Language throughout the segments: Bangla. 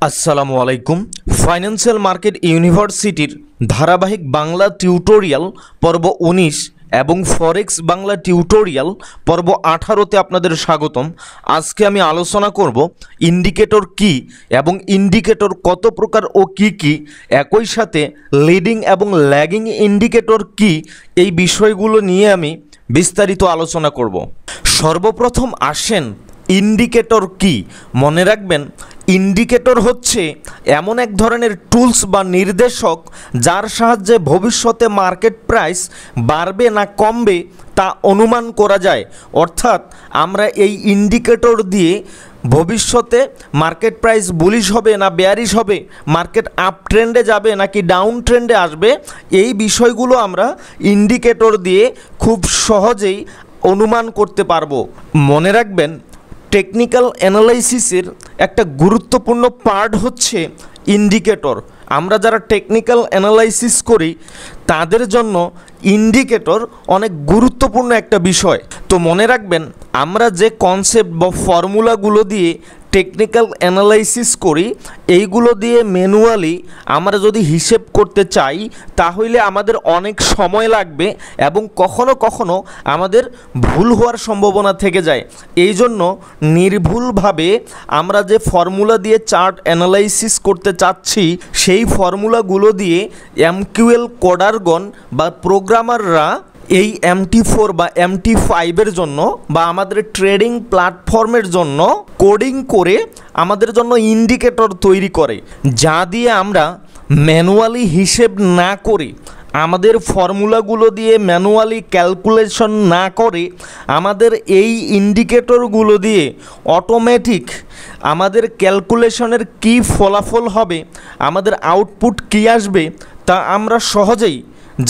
আসসালামু আলাইকুম। ফাইন্যান্সিয়াল মার্কেট ইউনিভার্সিটির ধারাবাহিক বাংলা টিউটোরিয়াল পর্ব 19 এবং ফরেক্স বাংলা টিউটোরিয়াল পর্ব 18তে আপনাদের স্বাগতম। আজকে আমি আলোচনা করব ইন্ডিকেটর কি এবং ইন্ডিকেটর কত প্রকার ও কি কি, একই সাথে লিডিং এবং ল্যাগিং ইন্ডিকেটর কি, এই বিষয়গুলো নিয়ে আমি বিস্তারিত আলোচনা করব। সর্বপ্রথম আসেন ইন্ডিকেটর কি। মনে রাখবেন, ইন্ডিকেটর হচ্ছে এমন এক ধরনের টুলস বা নির্দেশক যার সাহায্যে ভবিষ্যতে মার্কেট প্রাইস বাড়বে না কমবে তা অনুমান করা যায়। অর্থাৎ আমরা এই ইন্ডিকেটর দিয়ে ভবিষ্যতে মার্কেট প্রাইস বুলিশ হবে না বেয়ারিশ হবে, মার্কেট আপ ট্রেন্ডে যাবে নাকি ডাউন ট্রেন্ডে আসবে, এই বিষয়গুলো আমরা ইন্ডিকেটর দিয়ে খুব সহজেই অনুমান করতে পারবো। মনে রাখবেন, টেকনিক্যাল অ্যানালাইসিসের একটা গুরুত্বপূর্ণ পার্ট হচ্ছে ইন্ডিকেটর। আমরা যারা টেকনিক্যাল অ্যানালাইসিস করি তাদের জন্য ইন্ডিকেটর অনেক গুরুত্বপূর্ণ একটা বিষয়। তো মনে রাখবেন, আমরা যে কনসেপ্ট বা ফর্মুলাগুলো দিয়ে টেকনিক্যাল অ্যানালাইসিস করি, এইগুলো দিয়ে ম্যানুয়ালি আমরা যদি হিসেব করতে চাই তাহলে আমাদের অনেক সময় লাগবে এবং কখনো কখনো আমাদের ভুল হওয়ার সম্ভাবনা থেকে যায়। এই জন্য নির্ভুলভাবে আমরা যে ফর্মুলা দিয়ে চার্ট অ্যানালাইসিস করতে চাচ্ছি সেই ফর্মুলাগুলো দিয়ে এমকিউএল কোডারগণ বা প্রোগ্রামাররা এই MT4 বা MT5-এর জন্য বা আমাদের ট্রেডিং প্ল্যাটফর্মের জন্য কোডিং করে আমাদের জন্য ইন্ডিকেটর তৈরি করে, যা দিয়ে আমরা ম্যানুয়ালি হিসেব না করে, আমাদের ফর্মুলাগুলো দিয়ে ম্যানুয়ালি ক্যালকুলেশন না করে, আমাদের এই ইন্ডিকেটরগুলো দিয়ে অটোমেটিক আমাদের ক্যালকুলেশনের কী ফলাফল হবে, আমাদের আউটপুট কী আসবে তা আমরা সহজেই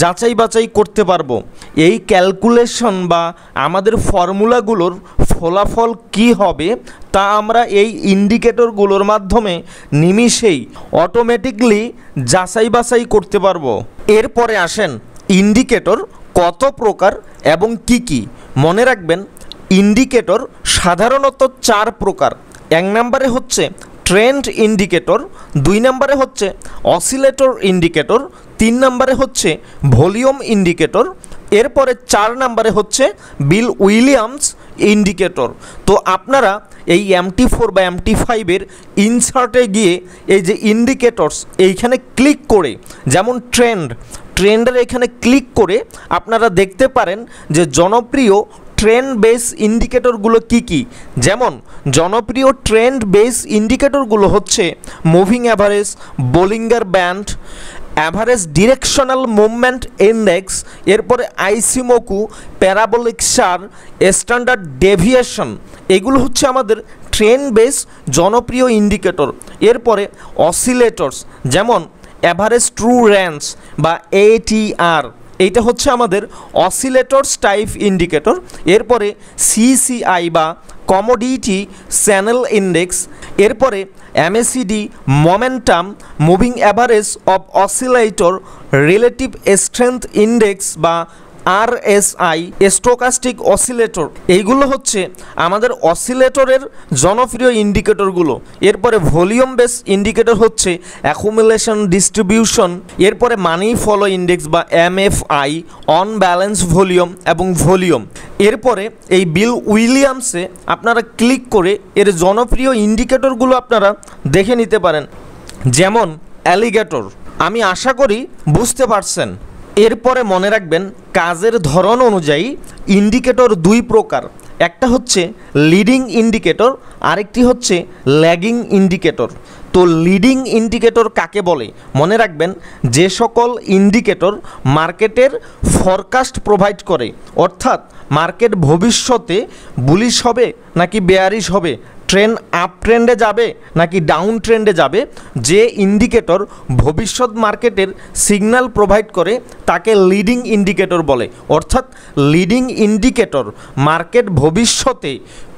যাচাই বাছাই করতে পারবো। এই ক্যালকুলেশন বা আমাদের ফর্মুলাগুলোর ফলাফল কি হবে তা আমরা এই ইন্ডিকেটরগুলোর মাধ্যমে নিমিষেই অটোমেটিকলি যাচাই বাছাই করতে পারবো। এরপরে আসেন ইন্ডিকেটর কত প্রকার এবং কি কি। মনে রাখবেন, ইন্ডিকেটর সাধারণত 4 প্রকার। 1 নম্বরে হচ্ছে ট্রেন্ড ইন্ডিকেটর, 2 নম্বরে হচ্ছে অসিলেটর ইন্ডিকেটর, 3 নম্বরে হচ্ছে ভলিউম ইন্ডিকেটর, এরপরে 4 নম্বরে হচ্ছে বিল উইলিয়ামস ইন্ডিকেটর। তো আপনারা এই MT4 বা MT5-এর ইনসার্টে গিয়ে এই যে ইন্ডিকেটরস এইখানে ক্লিক করে, যেমন ট্রেন্ডের এখানে ক্লিক করে আপনারা দেখতে পারেন যে জনপ্রিয় ট্রেন্ড বেস ইন্ডিকেটরগুলো কি কি। যেমন জনপ্রিয় ট্রেন্ড বেস ইন্ডিকেটরগুলো হচ্ছে moving average, Bollinger band, average directional movement index, এরপরে আইসিমোকু, প্যারাবোলিক সার, স্ট্যান্ডার্ড ডেভিয়েশন। এগুলো হচ্ছে আমাদের ট্রেন্ড বেস জনপ্রিয় ইন্ডিকেটর। এরপরে অসিলেটরস, যেমন অ্যাভারেজ ট্রু রেঞ্জ বা ATR, এইটা হচ্ছে আমাদের অসিলেটরস টাইপ ইন্ডিকেটর। এরপরে CCI বা কমোডিটি চ্যানেল ইন্ডেক্স, এরপরে MACD momentum moving average of oscillator relative strength index বা RSI স্টোকাস্টিক অসিলেটর। এইগুলো হচ্ছে আমাদের অসিলেটরের জনপ্রিয় ইন্ডিকেটরগুলো। এরপরে ভলিউম বেস ইন্ডিকেটর হচ্ছে অ্যাকুমুলেশন ডিস্ট্রিবিউশন, এরপরে মানি ফলো ইন্ডেক্স বা MFI অন ব্যালেন্স ভলিউম এবং ভলিউম। এরপরে এই বিল উইলিয়ামসে আপনারা ক্লিক করে এর জনপ্রিয় ইন্ডিকেটরগুলো আপনারা দেখে নিতে পারেন, যেমন অ্যালিগেটর। আমি আশা করি বুঝতে পারছেন। এরপরে মনে রাখবেন, কাজের ধরন অনুযায়ী ইন্ডিকেটর 2 প্রকার। একটা হচ্ছে লিডিং ইন্ডিকেটর, আরেকটি হচ্ছে ল্যাগিং ইন্ডিকেটর। তো লিডিং ইন্ডিকেটর কাকে বলে? মনে রাখবেন, যে সকল ইন্ডিকেটর মার্কেটের ফরকাস্ট প্রোভাইড করে, অর্থাৎ মার্কেট ভবিষ্যতে বুলিশ হবে নাকি বেয়ারিশ হবে, ট্রেন্ড আপ ট্রেন্ডে যাবে নাকি ডাউন ট্রেন্ডে যাবে, যে ইন্ডিকেটর ভবিষ্যৎ মার্কেটের সিগন্যাল প্রোভাইড করে তাকে লিডিং ইন্ডিকেটর বলে। অর্থাৎ লিডিং ইন্ডিকেটর মার্কেট ভবিষ্যতে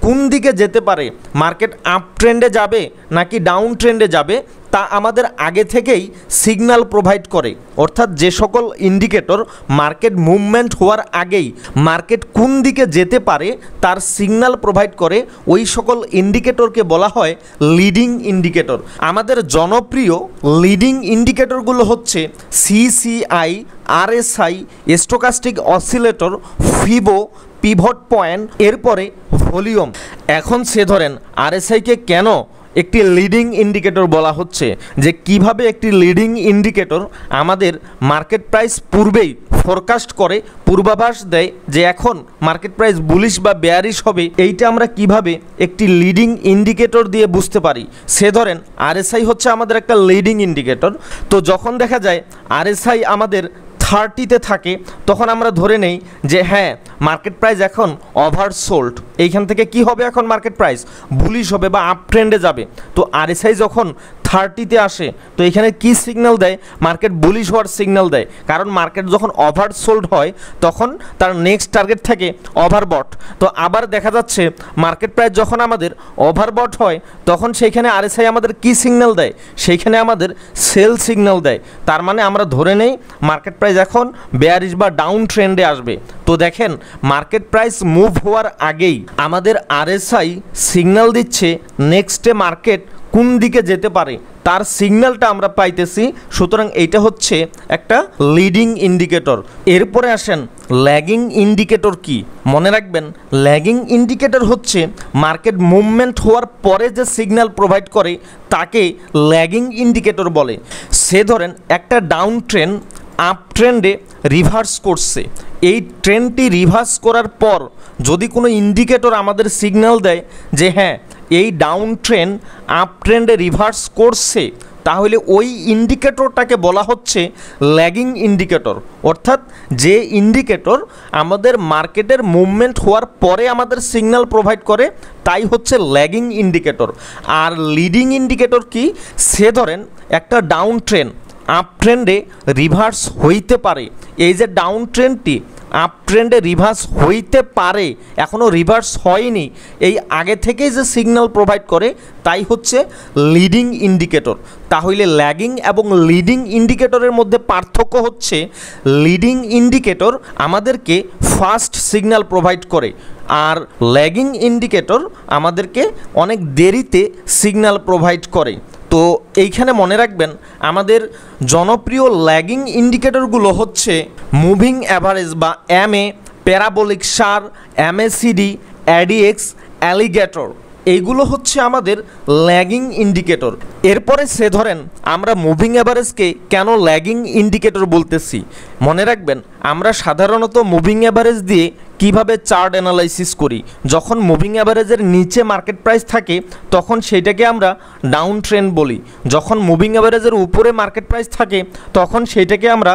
কোন দিকে যেতে পারে, মার্কেট আপ ট্রেন্ডে যাবে নাকি ডাউন ট্রেন্ডে যাবে, তা আমাদের আগে থেকেই সিগন্যাল প্রোভাইড করে। অর্থাৎ যে সকল ইন্ডিকেটর মার্কেট মুভমেন্ট হওয়ার আগেই মার্কেট কোন দিকে যেতে পারে তার সিগন্যাল প্রোভাইড করে, ওই সকল ইন্ডিকেটরকে বলা হয় লিডিং ইন্ডিকেটর। আমাদের জনপ্রিয় লিডিং ইন্ডিকেটরগুলো হচ্ছে CCI, RSI, stochastic oscillator, ফিবো, pivot point, এরপরে ভলিউম। এখন সে ধরেন আরএসআইকে কেন একটি লিডিং ইন্ডিকেটর বলা হচ্ছে, যে কিভাবে একটি লিডিং ইন্ডিকেটর আমাদের মার্কেট প্রাইস পূর্বেই ফোরকাস্ট করে, পূর্বাভাস দেয় যে এখন মার্কেট প্রাইস বুলিশ বা বেয়ারিশ হবে, এইটা আমরা কিভাবে একটি লিডিং ইন্ডিকেটর দিয়ে বুঝতে পারি। সে ধরেন আরএসআই হচ্ছে আমাদের একটা লিডিং ইন্ডিকেটর। তো যখন দেখা যায় আরএসআই আমাদের 30-তে থাকে, তখন আমরা ধরে নেই যে হ্যাঁ মার্কেট প্রাইস এখন ওভারসোল্ড, এইখান থেকে কি হবে, এখন মার্কেট প্রাইস বুলিশ হবে বা আপ ট্রেন্ডে যাবে। তো আরএসআই যখন 30-তে আসে তো এখানে কি সিগন্যাল দেয়, মার্কেট বুলিশ হওয়ার সিগন্যাল দেয়। কারণ মার্কেট যখন ওভারসোল্ড হয় তখন তার নেক্সট টার্গেট থাকে ওভারবট। তো আবার দেখা যাচ্ছে মার্কেট প্রাইস যখন আমাদের ওভারবট হয় তখন সেইখানে আরএসআই আমাদের কি সিগন্যাল দেয়, সেইখানে আমাদের সেল সিগন্যাল দেয়। তার মানে আমরা ধরে নেই মার্কেট প্রাইস এখন বেয়ারিশ বা ডাউন ট্রেন্ডে আসবে। তো দেখেন মার্কেট প্রাইস মুভ হওয়ার আগেই আমাদের আরএসআই সিগন্যাল দিচ্ছে নেক্সটে মার্কেট কোন দিকে যেতে পারে, তার সিগন্যালটা আমরা পাইতেছি। সুতরাং এইটা হচ্ছে একটা লিডিং ইন্ডিকেটর। এরপরে আসেন ল্যাগিং ইন্ডিকেটর কি। মনে রাখবেন ল্যাগিং ইন্ডিকেটর হচ্ছে মার্কেট মুভমেন্ট হওয়ার পরে যে সিগন্যাল প্রোভাইড করে তাকে ল্যাগিং ইন্ডিকেটর বলে। সে ধরেন একটা ডাউন ট্রেন্ড আপ ট্রেন্ডে রিভার্স করছে, এই ট্রেন্ডটি রিভার্স করার পর যদি কোনো ইন্ডিকেটর আমাদের সিগন্যাল দেয় যে হ্যাঁ এই ডাউন ট্রেন্ড আপ ট্রেন্ডে রিভার্স করছে, তাহলে ওই ইন্ডিকেটরটাকে বলা হচ্ছে ল্যাগিং ইন্ডিকেটর। অর্থাৎ যে ইন্ডিকেটর আমাদের মার্কেটের মুভমেন্ট হওয়ার পরে আমাদের সিগন্যাল প্রোভাইড করে তাই হচ্ছে ল্যাগিং ইন্ডিকেটর। আর লিডিং ইন্ডিকেটর কি, সে ধরেন একটা ডাউন ট্রেন্ড আপ ট্রেন্ডে রিভার্স হইতে পারে, এই যে ডাউন ট্রেন্ডটি আপ ট্রেন্ডে রিভার্স হইতে পারে, এখনও রিভার্স হয়নি, এই আগে থেকেই যে সিগন্যাল প্রোভাইড করে তাই হচ্ছে লিডিং ইন্ডিকেটর। তাহলে ল্যাগিং এবং লিডিং ইন্ডিকেটরের মধ্যে পার্থক্য হচ্ছে লিডিং ইন্ডিকেটর আমাদেরকে ফাস্ট সিগন্যাল প্রোভাইড করে, আর ল্যাগিং ইন্ডিকেটর আমাদেরকে অনেক দেরিতে সিগন্যাল প্রোভাইড করে। তো এইখানে মনে রাখবেন আমাদের জনপ্রিয় ল্যাগিং ইন্ডিকেটরগুলো হচ্ছে মুভিং অ্যাভারেজ বা এমএ, প্যারাবোলিক সার, এমএসিডি, অ্যাডিএক্স, অ্যালিগেটর, এইগুলো হচ্ছে আমাদের ল্যাগিং ইন্ডিকেটর। এরপরে সে ধরেন আমরা মুভিং অ্যাভারেজকে কেন ল্যাগিং ইন্ডিকেটর বলতেছি। মনে রাখবেন আমরা সাধারণত মুভিং অ্যাভারেজ দিয়ে কিভাবে চার্ট অ্যানালাইসিস করি, যখন মুভিং অ্যাভারেজের নিচে মার্কেট প্রাইস থাকে তখন সেইটাকে আমরা ডাউন ট্রেন্ড বলি, যখন মুভিং অ্যাভারেজের উপরে মার্কেট প্রাইস থাকে তখন সেইটাকে আমরা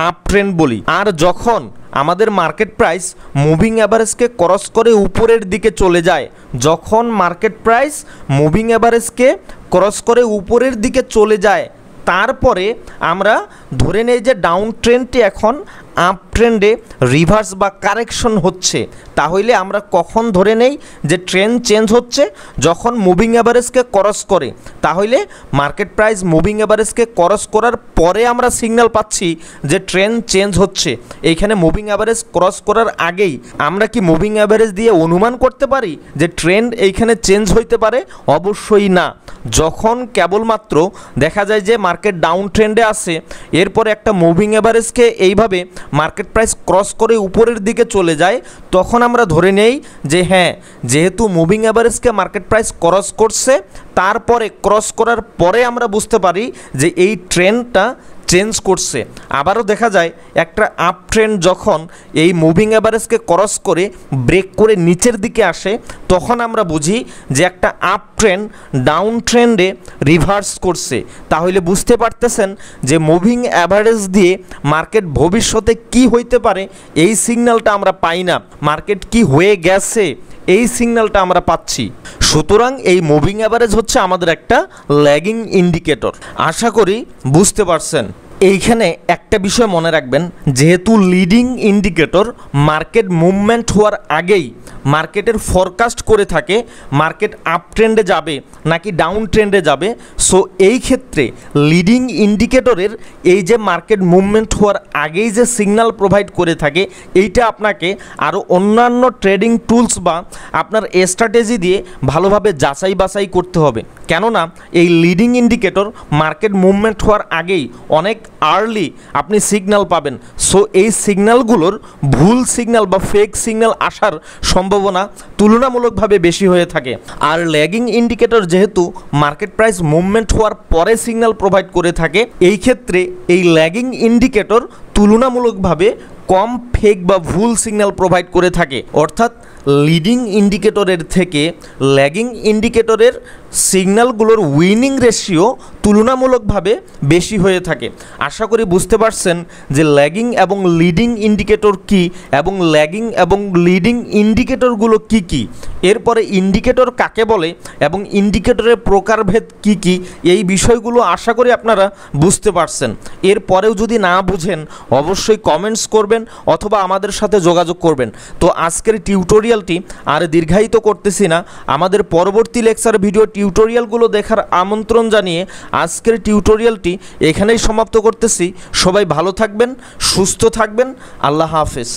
আপ ট্রেন্ড বলি। আর যখন আমাদের মার্কেট প্রাইস মুভিং অ্যাভারেজকে ক্রস করে উপরের দিকে চলে যায়, যখন মার্কেট প্রাইস মুভিং অ্যাভারেজকে ক্রস করে উপরের দিকে চলে যায় তারপরে আমরা ধরে নেই যে ডাউন ট্রেন্ডটি এখন আপ ট্রেন্ডে রিভার্স বা কারেকশন হচ্ছে। তাহলে আমরা কখন ধরে নেই যে ট্রেন্ড চেঞ্জ হচ্ছে, যখন মুভিং অ্যাভারেজকে ক্রস করে। তাহলে মার্কেট প্রাইস মুভিং অ্যাভারেজকে ক্রস করার পরে আমরা সিগন্যাল পাচ্ছি যে ট্রেন্ড চেঞ্জ হচ্ছে। এইখানে মুভিং অ্যাভারেজ ক্রস করার আগেই আমরা কি মুভিং অ্যাভারেজ দিয়ে অনুমান করতে পারি যে ট্রেন্ড এইখানে চেঞ্জ হইতে পারে? অবশ্যই না। যখন কেবলমাত্র দেখা যায় যে মার্কেট ডাউন ট্রেন্ডে আসে, এরপরে একটা মুভিং অ্যাভারেজকে এইভাবে মার্কেট প্রাইস ক্রস করে উপরের দিকে চলে যায়, তখন আমরা ধরে নেই যে হ্যাঁ যেহেতু মুভিং অ্যাভারেজকে মার্কেট প্রাইস ক্রস করছে, তারপরে ক্রস করার পরে আমরা বুঝতে পারি যে এই ট্রেন্ডটা চেঞ্জ করছে। আবারও দেখা যায় একটা আপ ট্রেন্ড যখন এই মুভিং অ্যাভারেজকে ক্রস করে ব্রেক করে নিচের দিকে আসে, তখন আমরা বুঝি যে একটা আপ ট্রেন্ড ডাউন ট্রেন্ডে রিভার্স করছে। তাহলে বুঝতে পারতেছেন যে মুভিং অ্যাভারেজ দিয়ে মার্কেট ভবিষ্যতে কি হইতে পারে এই সিগন্যালটা আমরা পাই না, মার্কেট কি হয়ে গেছে এই সিগন্যালটা আমরা পাচ্ছি। সুতরাং এই মুভিং অ্যাভারেজ হচ্ছে আমাদের একটা ল্যাগিং ইন্ডিকেটর। আশা করি বুঝতে পারছেন। এইখানে একটা বিষয় মনে রাখবেন, যেহেতু লিডিং ইন্ডিকেটর মার্কেট মুভমেন্ট হওয়ার আগেই মার্কেটের ফরকাস্ট করে থাকে মার্কেট আপ ট্রেন্ডে যাবে নাকি ডাউন ট্রেন্ডে যাবে। সো এই ক্ষেত্রে লিডিং ইন্ডিকেটরের এই যে মার্কেট মুভমেন্ট হওয়ার আগেই যে সিগন্যাল প্রোভাইড করে থাকে, এইটা আপনাকে আরও অন্যান্য ট্রেডিং টুলস বা আপনার স্ট্র্যাটেজি দিয়ে ভালোভাবে যাচাই বাছাই করতে হবে। কেননা এই লিডিং ইন্ডিকেটর মার্কেট মুভমেন্ট হওয়ার আগেই অনেক আর্লি আপনি সিগন্যাল পাবেন। সো এই সিগন্যালগুলোর ভুল সিগন্যাল বা ফেক সিগন্যাল আসার সম্ভাবনা তুলনামূলকভাবে বেশি হয়ে থাকে। আর ল্যাগিং ইন্ডিকেটর যেহেতু মার্কেট প্রাইস মুভমেন্ট হওয়ার পরে সিগন্যাল প্রোভাইড করে থাকে, এই ক্ষেত্রে এই ল্যাগিং ইন্ডিকেটর তুলনামূলকভাবে কম ফেক বা ভুল সিগন্যাল প্রোভাইড করে থাকে। অর্থাৎ লিডিং ইন্ডিকেটরের থেকে ল্যাগিং ইন্ডিকেটরের সিগন্যালগুলোর উইনিং রেশিও তুলনামূলকভাবে বেশি হয়ে থাকে। আশা করি বুঝতে পারছেন যে ল্যাগিং এবং লিডিং ইন্ডিকেটর কি এবং ল্যাগিং এবং লিডিং ইন্ডিকেটরগুলো কি কি, এরপরে ইন্ডিকেটর কাকে বলে এবং ইন্ডিকেটরের প্রকারভেদ কি কি, এই বিষয়গুলো আশা করি আপনারা বুঝতে পারছেন। এরপরেও যদি না বুঝেন অবশ্যই কমেন্টস করবেন অথবা আমাদের সাথে যোগাযোগ করবেন। তো আজকের টিউটোরিয়ালটি আর দীর্ঘায়িত করতেছি না, আমাদের পরবর্তী লেকচার ভিডিও টিউটোরিয়ালগুলো দেখার আমন্ত্রণ জানিয়ে আজকের টিউটোরিয়ালটি এখানেই সমাপ্ত করতেছি। সবাই ভালো থাকবেন, সুস্থ থাকবেন, আল্লাহ হাফেজ।